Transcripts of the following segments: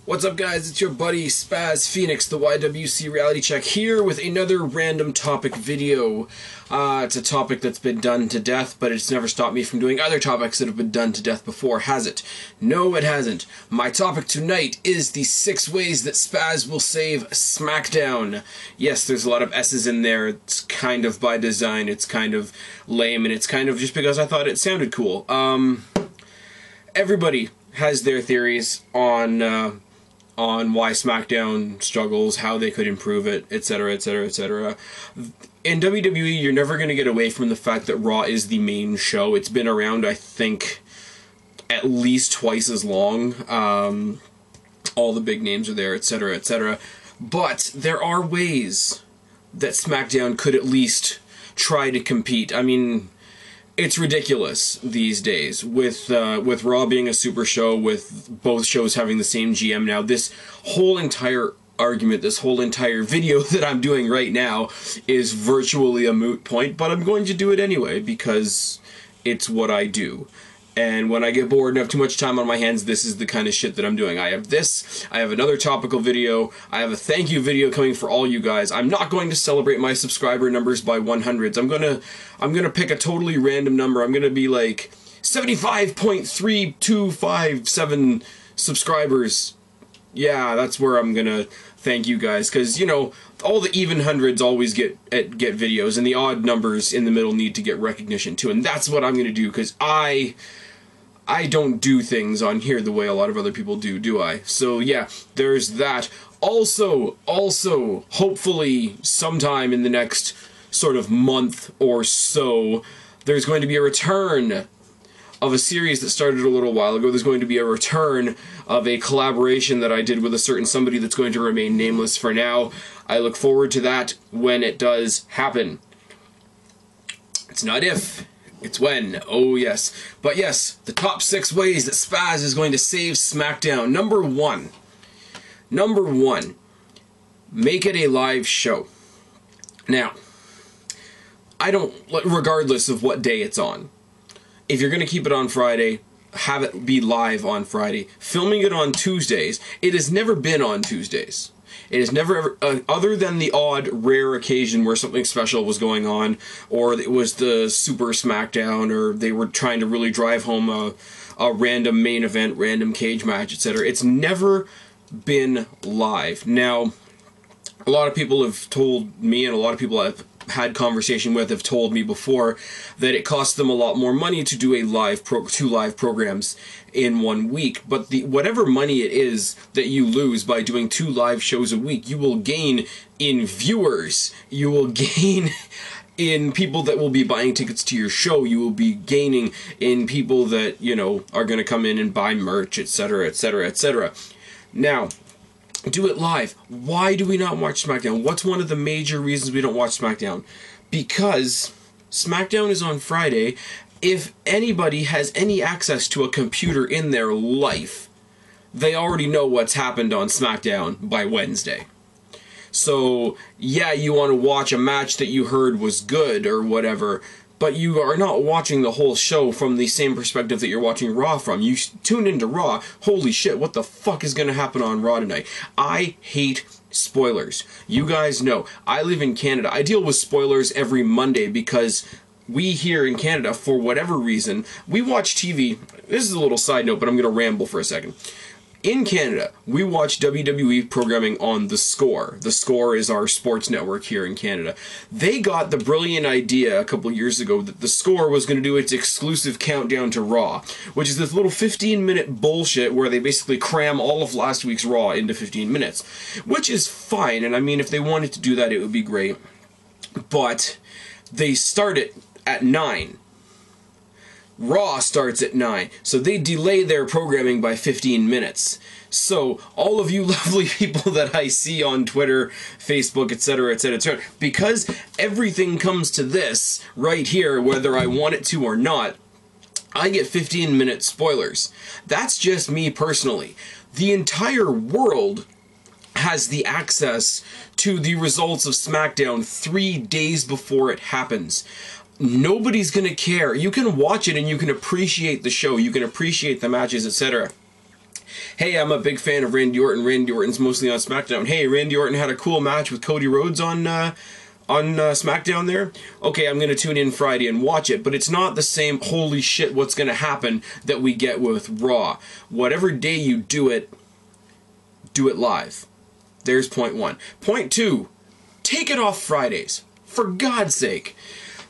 What's up, guys? It's your buddy SpazPhoenix, the YWC Reality Check, here with another random topic video. It's a topic that's been done to death, but it's never stopped me from doing other topics that have been done to death before, has it? No, it hasn't. My topic tonight is the 6 ways that Spaz will save SmackDown. Yes, there's a lot of S's in there. It's kind of by design. It's kind of lame, and it's kind of just because I thought it sounded cool. Everybody has their theories on why SmackDown struggles, how they could improve it, etc., etc., etc. In WWE, you're never going to get away from the fact that Raw is the main show. It's been around, I think, at least twice as long. All the big names are there, etc., etc. But there are ways that SmackDown could at least try to compete. I mean, it's ridiculous these days with Raw being a super show, with both shows having the same GM now. This whole entire argument, this whole entire video that I'm doing right now is virtually a moot point, but I'm going to do it anyway because it's what I do. And when I get bored and have too much time on my hands, this is the kind of shit that I'm doing. I have this, I have another topical video, I have a thank you video coming for all you guys. I'm not going to celebrate my subscriber numbers by 100s. I'm gonna pick a totally random number. I'm gonna be like 75.3257 subscribers. Yeah, that's where I'm gonna thank you guys, because, you know, all the even hundreds always get videos, and the odd numbers in the middle need to get recognition too, and that's what I'm gonna do, because I don't do things on here the way a lot of other people do I? So yeah, there's that. Also, hopefully sometime in the next sort of month or so, there's going to be a return of a series that started a little while ago. There's going to be a return of a collaboration that I did with a certain somebody that's going to remain nameless for now. I look forward to that when it does happen. It's not if, it's when. Oh yes. But yes, the top 6 ways that Spaz is going to save SmackDown. Number one, make it a live show. Now, regardless of what day it's on, if you're going to keep it on Friday, have it be live on Friday. Filming it on Tuesdays, it has never been on Tuesdays. It has never ever, other than the odd, rare occasion where something special was going on, or it was the Super Smackdown, or they were trying to really drive home a random main event, random cage match, etc. It's never been live. Now, a lot of people have told me, and a lot of people I've had conversation with have told me before, that it costs them a lot more money to do two live programs in 1 week. But whatever money it is that you lose by doing 2 live shows a week, you will gain in viewers. You will gain in people that will be buying tickets to your show. You will be gaining in people that, you know, are going to come in and buy merch, etc., etc., etc. Now, do it live. Why do we not watch SmackDown? What's one of the major reasons we don't watch SmackDown? Because SmackDown is on Friday. If anybody has any access to a computer in their life, they already know what's happened on SmackDown by Wednesday. So, yeah, you want to watch a match that you heard was good or whatever, but you are not watching the whole show from the same perspective that you're watching Raw from. You tune into Raw, holy shit, what the fuck is going to happen on Raw tonight? I hate spoilers. You guys know, I live in Canada. I deal with spoilers every Monday because we here in Canada, for whatever reason, we watch TV. This is a little side note, but I'm going to ramble for a second. In Canada, we watch WWE programming on The Score. The Score is our sports network here in Canada. They got the brilliant idea a couple years ago that The Score was going to do its exclusive countdown to Raw, which is this little 15-minute bullshit where they basically cram all of last week's Raw into 15 minutes, which is fine, and I mean, if they wanted to do that, it would be great. But they start it at 9. Raw starts at 9, so they delay their programming by 15 minutes. So, all of you lovely people that I see on Twitter, Facebook, etc., etc., etc., because everything comes to this right here, whether I want it to or not, I get 15-minute spoilers. That's just me personally. The entire world has the access to the results of SmackDown 3 days before it happens. Nobody's gonna care. You can watch it and you can appreciate the show, you can appreciate the matches, etc. Hey, I'm a big fan of Randy Orton. Randy Orton's mostly on SmackDown. Hey, Randy Orton had a cool match with Cody Rhodes on SmackDown there. Okay, I'm going to tune in Friday and watch it, but it's not the same holy shit what's going to happen that we get with Raw. Whatever day you do it live. There's point one. Point two, take it off Fridays. For God's sake.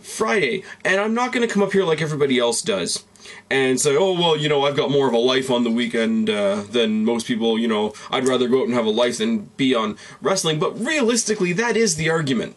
Friday, and I'm not going to come up here like everybody else does and say, oh, well, you know, I've got more of a life on the weekend than most people, you know, I'd rather go out and have a life than be on wrestling, but realistically, that is the argument.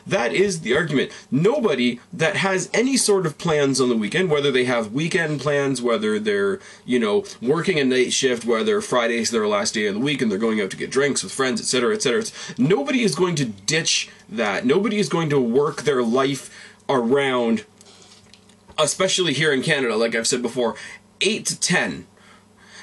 That is the argument. Nobody that has any sort of plans on the weekend, whether they have weekend plans, whether they're, you know, working a night shift, whether Friday's their last day of the week and they're going out to get drinks with friends, etc., etc., nobody is going to ditch that. Nobody is going to work their life around, especially here in Canada, like I've said before, 8 to 10.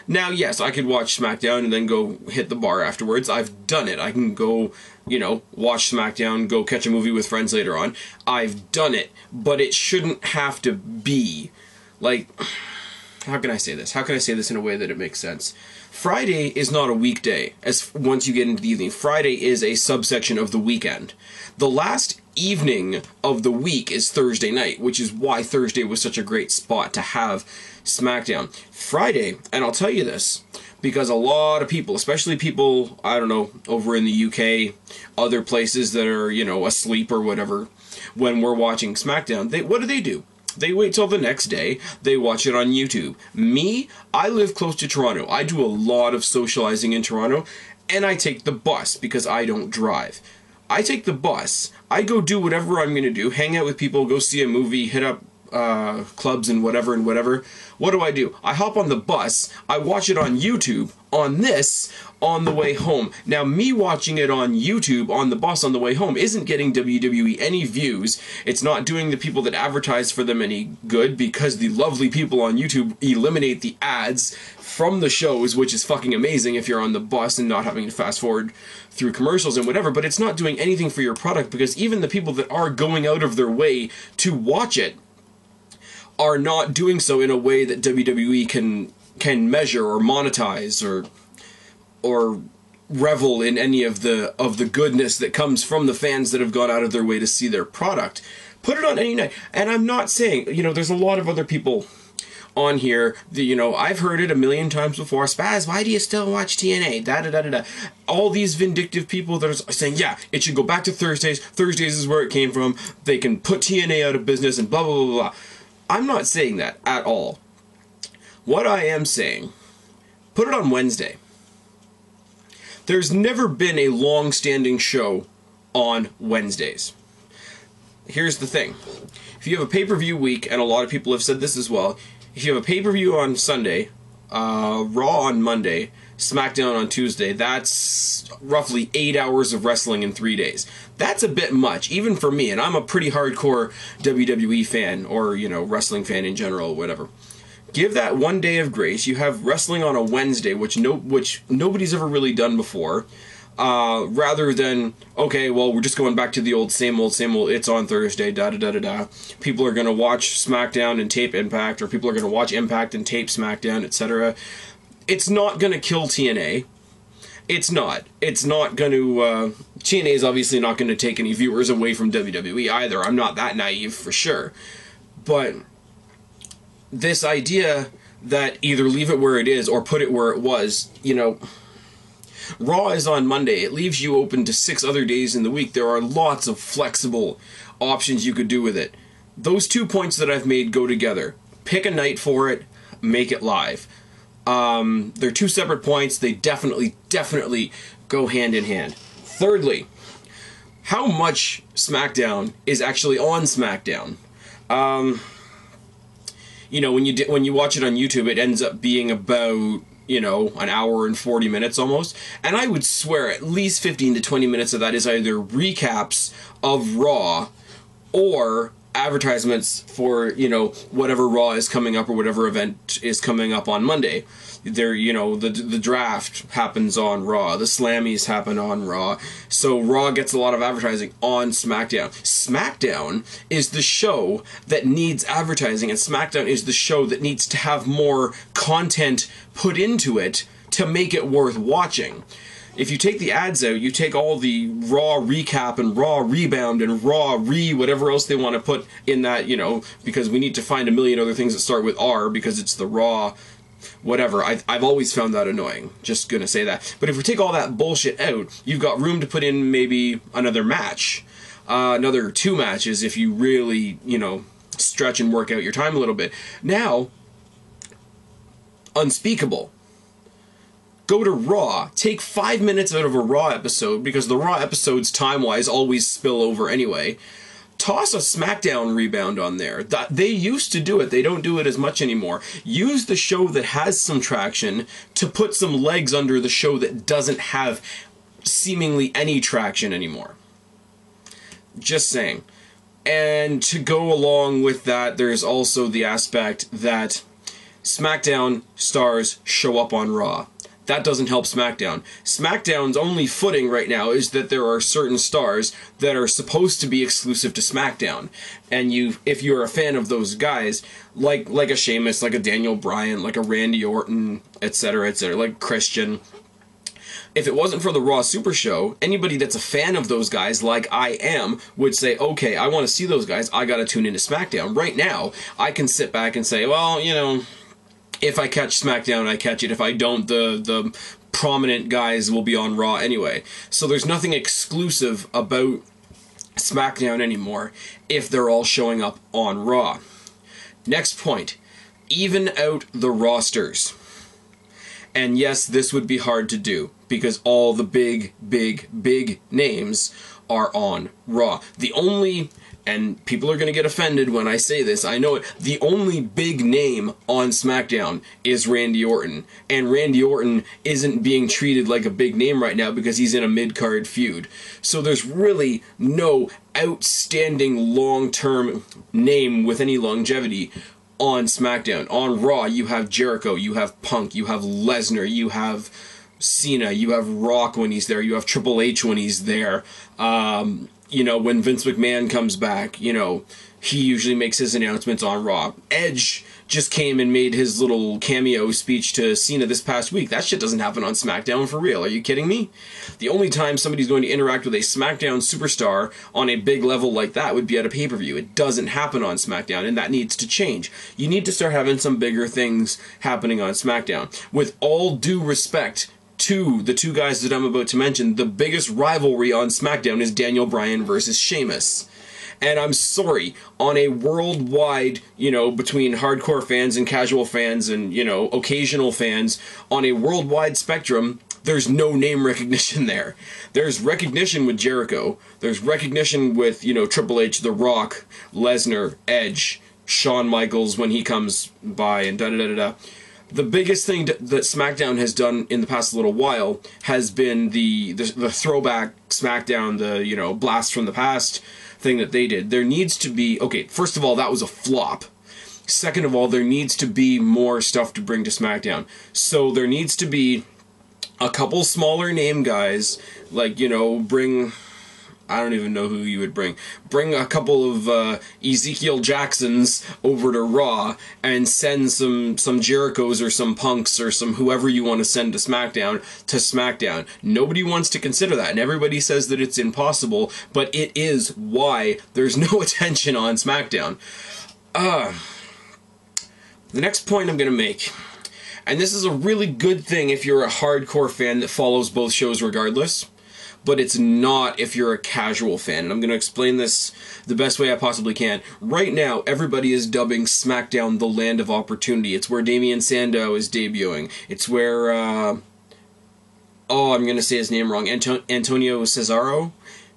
Now, yes, I could watch SmackDown and then go hit the bar afterwards. I've done it. I can go, you know, watch SmackDown, go catch a movie with friends later on. I've done it, but it shouldn't have to be, like, how can I say this? How can I say this in a way that it makes sense? Friday is not a weekday, as once you get into the evening. Friday is a subsection of the weekend. The last evening of the week is Thursday night, which is why Thursday was such a great spot to have SmackDown. Friday, and I'll tell you this, because a lot of people, especially people, I don't know, over in the UK, other places that are, you know, asleep or whatever, when we're watching SmackDown, what do? They wait till the next day, they watch it on YouTube. Me, I live close to Toronto. I do a lot of socializing in Toronto, and I take the bus because I don't drive. I take the bus, I go do whatever I'm going to do, hang out with people, go see a movie, hit up clubs and whatever. What do? I hop on the bus, I watch it on YouTube, on the way home. Now, me watching it on YouTube, on the bus on the way home, isn't getting WWE any views. It's not doing the people that advertise for them any good, because the lovely people on YouTube eliminate the ads from the shows, which is fucking amazing if you're on the bus and not having to fast forward through commercials and whatever, but it's not doing anything for your product, because even the people that are going out of their way to watch it are not doing so in a way that WWE can measure or monetize or revel in any of the goodness that comes from the fans that have gone out of their way to see their product. Put it on any night. And I'm not saying, you know, there's a lot of other people on here that, you know, I've heard it a million times before. Spaz, why do you still watch TNA? Da-da-da-da-da. All these vindictive people that are saying, yeah, it should go back to Thursdays. Thursdays is where it came from. They can put TNA out of business and blah, blah, blah, blah. I'm not saying that at all. What I am saying, put it on Wednesday. There's never been a long-standing show on Wednesdays. Here's the thing. If you have a pay-per-view week, and a lot of people have said this as well, if you have a pay-per-view on Sunday, Raw on Monday, SmackDown on Tuesday, that's roughly 8 hours of wrestling in 3 days. That's a bit much, even for me, and I'm a pretty hardcore WWE fan, or, you know, wrestling fan in general, whatever. Give that 1 day of grace. You have wrestling on a Wednesday, which nobody's ever really done before, rather than, okay, well, we're just going back to the old, same old, it's on Thursday, da-da-da-da-da. People are going to watch SmackDown and tape Impact, or people are going to watch Impact and tape SmackDown, etc. It's not going to kill TNA. It's not. It's not going to... TNA is obviously not going to take any viewers away from WWE either. I'm not that naive, for sure. But this idea that either leave it where it is or put it where it was, you know... Raw is on Monday. It leaves you open to 6 other days in the week. There are lots of flexible options you could do with it. Those 2 points that I've made go together. Pick a night for it, make it live. They're 2 separate points. They definitely go hand in hand. Thirdly, how much SmackDown is actually on SmackDown? You know, when you watch it on YouTube, it ends up being about, you know, an hour and 40 minutes almost. And I would swear at least 15 to 20 minutes of that is either recaps of Raw or advertisements for, you know, whatever Raw is coming up or whatever event is coming up on Monday. There, you know, the draft happens on Raw. The Slammies happen on Raw. So Raw gets a lot of advertising on SmackDown. SmackDown is the show that needs advertising, and SmackDown is the show that needs to have more content put into it to make it worth watching. If you take the ads out, you take all the Raw recap and Raw rebound and Raw whatever else they want to put in that, you know, because we need to find a million other things that start with R because it's the Raw whatever. I've always found that annoying. Just gonna say that. But if we take all that bullshit out, you've got room to put in maybe another match. Another 2 matches if you really, you know, stretch and work out your time a little bit. Now, Unspeakable. Go to Raw. Take 5 minutes out of a Raw episode, because the Raw episodes, time-wise, always spill over anyway. Toss a SmackDown rebound on there. They used to do it. They don't do it as much anymore. Use the show that has some traction to put some legs under the show that doesn't have seemingly any traction anymore. Just saying. And to go along with that, there's also the aspect that SmackDown stars show up on Raw. That doesn't help SmackDown. SmackDown's only footing right now is that there are certain stars that are supposed to be exclusive to SmackDown. And if you're a fan of those guys, like a Sheamus, like a Daniel Bryan, like a Randy Orton, etc., like Christian, if it wasn't for the Raw Super Show, anybody that's a fan of those guys, like I am, would say, okay, I want to see those guys, I gotta tune into SmackDown. Right now, I can sit back and say, well, you know, if I catch SmackDown, I catch it. If I don't, the prominent guys will be on Raw anyway. So there's nothing exclusive about SmackDown anymore if they're all showing up on Raw. Next point. Even out the rosters. And yes, this would be hard to do, because all the big names are on Raw. The only... and people are going to get offended when I say this, I know it, the only big name on SmackDown is Randy Orton. And Randy Orton isn't being treated like a big name right now because he's in a mid-card feud. So there's really no outstanding long-term name with any longevity on SmackDown. On Raw, you have Jericho, you have Punk, you have Lesnar, you have Cena, you have Rock when he's there, you have Triple H when he's there. You know, when Vince McMahon comes back, you know, he usually makes his announcements on Raw. Edge just came and made his little cameo speech to Cena this past week. That shit doesn't happen on SmackDown, for real. Are you kidding me? The only time somebody's going to interact with a SmackDown superstar on a big level like that would be at a pay-per-view. It doesn't happen on SmackDown, and that needs to change. You need to start having some bigger things happening on SmackDown. With all due respect to the 2 guys that I'm about to mention, the biggest rivalry on SmackDown is Daniel Bryan versus Sheamus. And I'm sorry, on a worldwide, you know, between hardcore fans and casual fans and, you know, occasional fans, on a worldwide spectrum, there's no name recognition there. There's recognition with Jericho. There's recognition with, you know, Triple H, The Rock, Lesnar, Edge, Shawn Michaels when he comes by, and da-da-da-da-da. The biggest thing that SmackDown has done in the past little while has been the throwback SmackDown, the, you know, blast from the past thing that they did. There needs to be, okay, first of all, that was a flop. Second of all, there needs to be more stuff to bring to SmackDown. So there needs to be a couple smaller name guys, like, you know, bring... I don't even know who you would bring. Bring a couple of Ezekiel Jacksons over to Raw and send some Jerichos or some Punks or some whoever you want to send to SmackDown. Nobody wants to consider that, and everybody says that it's impossible, but it is why there's no attention on SmackDown. The next point I'm going to make, and this is a really good thing if you're a hardcore fan that follows both shows regardless, but it's not if you're a casual fan. And I'm going to explain this the best way I possibly can. Right now, everybody is dubbing SmackDown the Land of Opportunity. It's where Damian Sandow is debuting. It's where, I'm going to say his name wrong, Antonio Cesaro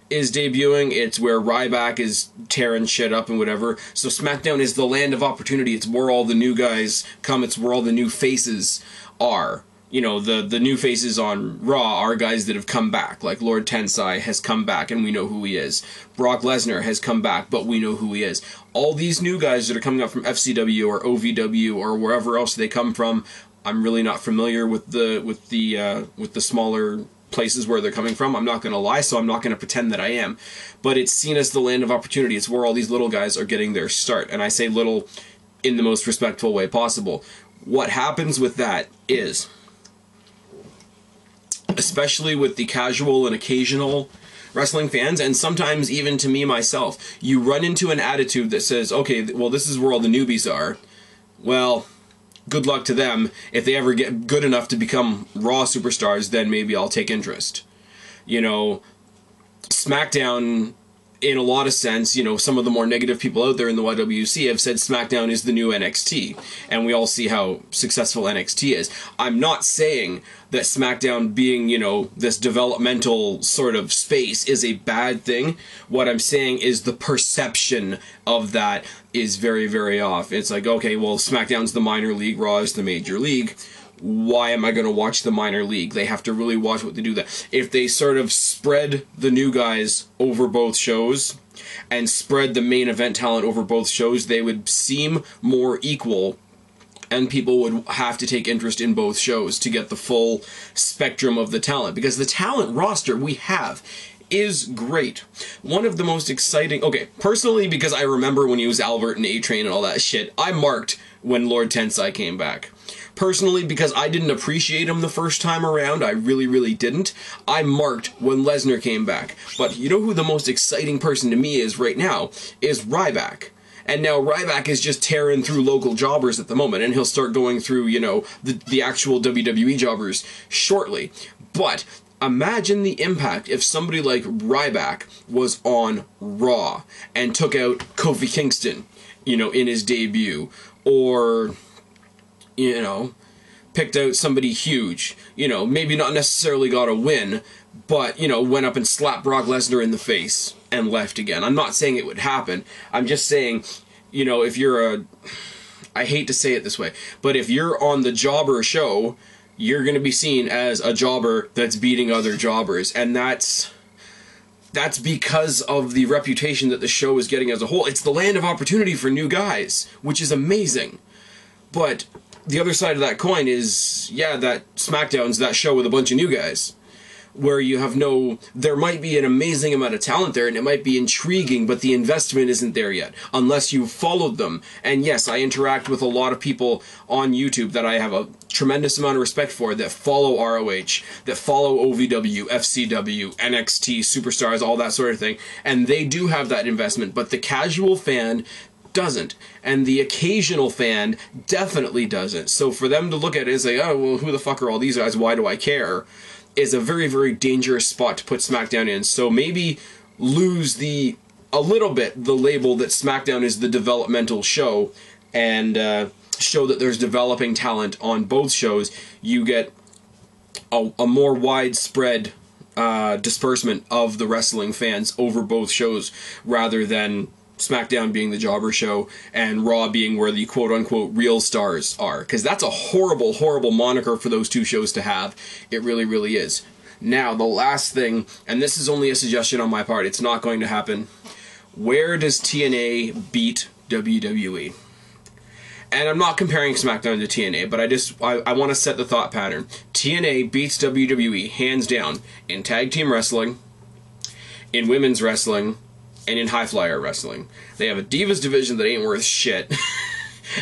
is debuting. It's where Ryback is tearing shit up and whatever. So SmackDown is the Land of Opportunity. It's where all the new guys come. It's where all the new faces are. you know, the new faces on Raw are guys that have come back. Like Lord Tensai has come back, and we know who he is. Brock Lesnar has come back, but we know who he is. All these new guys that are coming up from FCW or OVW or wherever else they come from, I'm really not familiar with the smaller places where they're coming from. I'm not going to lie, so I'm not going to pretend that I am. But it's seen as the land of opportunity. It's where all these little guys are getting their start. And I say little in the most respectful way possible. What happens with that is, especially with the casual and occasional wrestling fans, and sometimes even to me myself, you run into an attitude that says, okay, well, this is where all the newbies are. Well, good luck to them. If they ever get good enough to become Raw superstars, then maybe I'll take interest. You know, SmackDown, in a lot of sense, you know, some of the more negative people out there in the YWC have said SmackDown is the new NXT, and we all see how successful NXT is. I'm not saying that SmackDown being, you know, this developmental sort of space is a bad thing. What I'm saying is the perception of that is very, very off. It's like, okay, well, SmackDown's the minor league, Raw is the major league. Why am I going to watch the minor league? They have to really watch what they do. That if they sort of spread the new guys over both shows and spread the main event talent over both shows, they would seem more equal, and people would have to take interest in both shows to get the full spectrum of the talent, because the talent roster we have is great. One of the most exciting... Okay, personally, because I remember when he was Albert and A-Train and all that shit, I marked when Lord Tensai came back. Personally, because I didn't appreciate him the first time around, I really, really didn't, I marked when Lesnar came back. But you know who the most exciting person to me is right now? Is Ryback. And now Ryback is just tearing through local jobbers at the moment, and he'll start going through, you know, the actual WWE jobbers shortly. But imagine the impact if somebody like Ryback was on Raw and took out Kofi Kingston, you know, in his debut, or, you know, picked out somebody huge, you know, maybe not necessarily got a win, but, you know, went up and slapped Brock Lesnar in the face and left again. I'm not saying it would happen. I'm just saying, you know, if you're a... I hate to say it this way, but if you're on the jobber show, you're going to be seen as a jobber that's beating other jobbers, and that's because of the reputation that the show is getting as a whole. It's the land of opportunity for new guys, which is amazing. But the other side of that coin is, yeah, that SmackDown's that show with a bunch of new guys, where you have no... There might be an amazing amount of talent there, and it might be intriguing, but the investment isn't there yet, unless you've followed them. And yes, I interact with a lot of people on YouTube that I have a tremendous amount of respect for, that follow ROH, that follow OVW, FCW, NXT, Superstars, all that sort of thing, and they do have that investment, but the casual fan doesn't, and the occasional fan definitely doesn't. So for them to look at it and say, oh, well, who the fuck are all these guys, why do I care, is a very, very dangerous spot to put SmackDown in. So maybe lose a little bit the label that SmackDown is the developmental show, and show that there's developing talent on both shows. You get a more widespread disbursement of the wrestling fans over both shows, rather than SmackDown being the jobber show and Raw being where the quote-unquote real stars are. Because that's a horrible, horrible moniker for those two shows to have. It really, really is. Now, the last thing, and this is only a suggestion on my part, it's not going to happen. Where does TNA beat WWE? And I'm not comparing SmackDown to TNA, but I want to set the thought pattern. TNA beats WWE, hands down, in tag team wrestling, in women's wrestling, and in high flyer wrestling. They have a Divas division that ain't worth shit.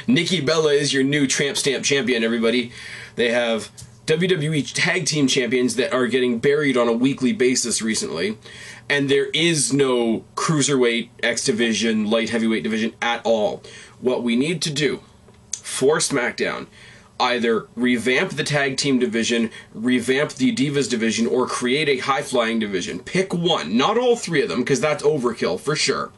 Nikki Bella is your new tramp stamp champion, everybody. They have WWE tag team champions that are getting buried on a weekly basis recently. And there is no cruiserweight, X division, light heavyweight division at all. What we need to do for SmackDown, either revamp the tag team division, revamp the Divas division, or create a high-flying division. Pick one. Not all three of them, because that's overkill, for sure.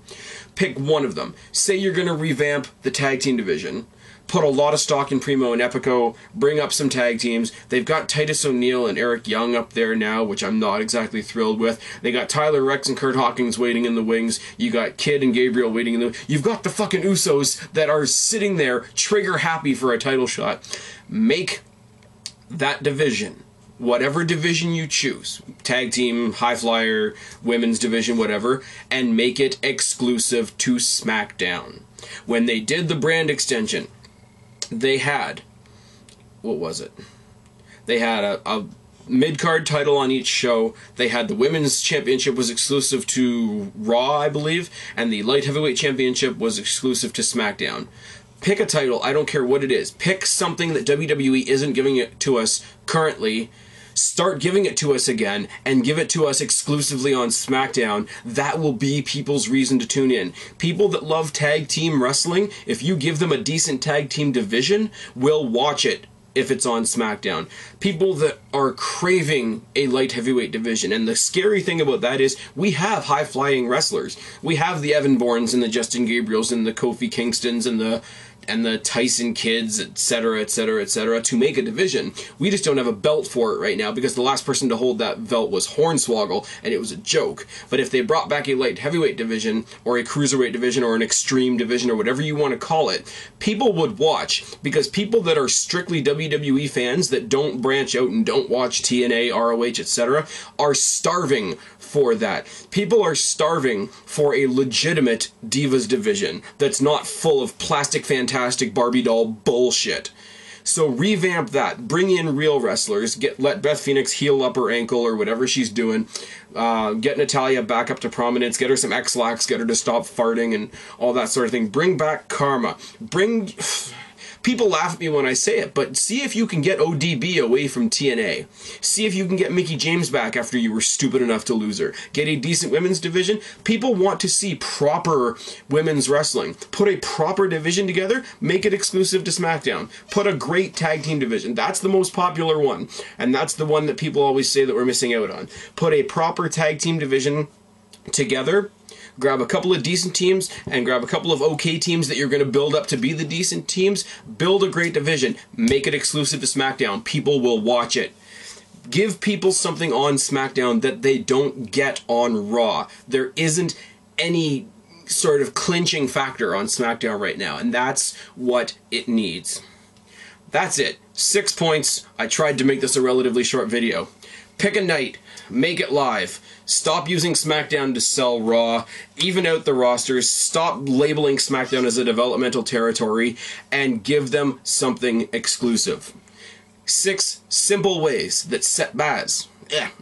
Pick one of them. Say you're going to revamp the tag team division, put a lot of stock in Primo and Epico, bring up some tag teams. They've got Titus O'Neil and Eric Young up there now, which I'm not exactly thrilled with. They got Tyler Rex and Kurt Hawkins waiting in the wings. You got Kid and Gabriel waiting in the... You've got the fucking Usos that are sitting there trigger happy for a title shot. Make that division, whatever division you choose, tag team, high flyer, women's division, whatever, and make it exclusive to SmackDown. When they did the brand extension, they had, what was it? They had a mid-card title on each show. They had the women's championship was exclusive to Raw, I believe, and the light heavyweight championship was exclusive to SmackDown. Pick a title, I don't care what it is. Pick something that WWE isn't giving it to us currently. Start giving it to us again, and give it to us exclusively on SmackDown. That will be people's reason to tune in. People that love tag team wrestling, if you give them a decent tag team division, will watch it if it's on SmackDown. People that are craving a light heavyweight division, and the scary thing about that is we have high-flying wrestlers. We have the Evan Bournes and the Justin Gabriels and the Kofi Kingstons and the Tyson Kids, etc., etc., etc., to make a division. We just don't have a belt for it right now because the last person to hold that belt was Hornswoggle, and it was a joke. But if they brought back a light heavyweight division, or a cruiserweight division, or an extreme division, or whatever you want to call it, people would watch, because people that are strictly WWE fans that don't branch out and don't watch TNA, ROH, etc., are starving for that. People are starving for a legitimate Divas division that's not full of plastic fantastic Barbie doll bullshit. So revamp that. Bring in real wrestlers. Let Beth Phoenix heal up her ankle or whatever she's doing. Get Natalya back up to prominence. Get her some X-Lax. Get her to stop farting and all that sort of thing. Bring back Karma. People laugh at me when I say it, but see if you can get ODB away from TNA. See if you can get Mickie James back after you were stupid enough to lose her. Get a decent women's division. People want to see proper women's wrestling. Put a proper division together, make it exclusive to SmackDown. Put a great tag team division. That's the most popular one, and that's the one that people always say that we're missing out on. Put a proper tag team division together. Grab a couple of decent teams and grab a couple of okay teams that you're going to build up to be the decent teams. Build a great division. Make it exclusive to SmackDown. People will watch it. Give people something on SmackDown that they don't get on Raw. There isn't any sort of clinching factor on SmackDown right now, and that's what it needs. That's it. 6 points. I tried to make this a relatively short video. Pick a night. Make it live. Stop using SmackDown to sell Raw. Even out the rosters. Stop labeling SmackDown as a developmental territory and give them something exclusive. 6 simple ways that Spaz...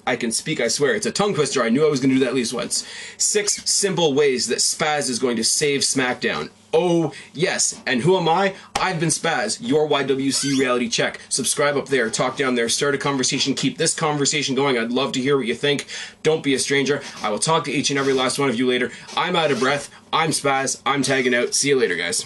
I can speak, I swear. It's a tongue twister. I knew I was going to do that at least once. 6 simple ways that Spaz is going to save SmackDown. Oh, yes. And who am I? I've been Spaz, your YWC reality check. Subscribe up there, talk down there, start a conversation, keep this conversation going. I'd love to hear what you think. Don't be a stranger. I will talk to each and every last one of you later. I'm out of breath. I'm Spaz. I'm tagging out. See you later, guys.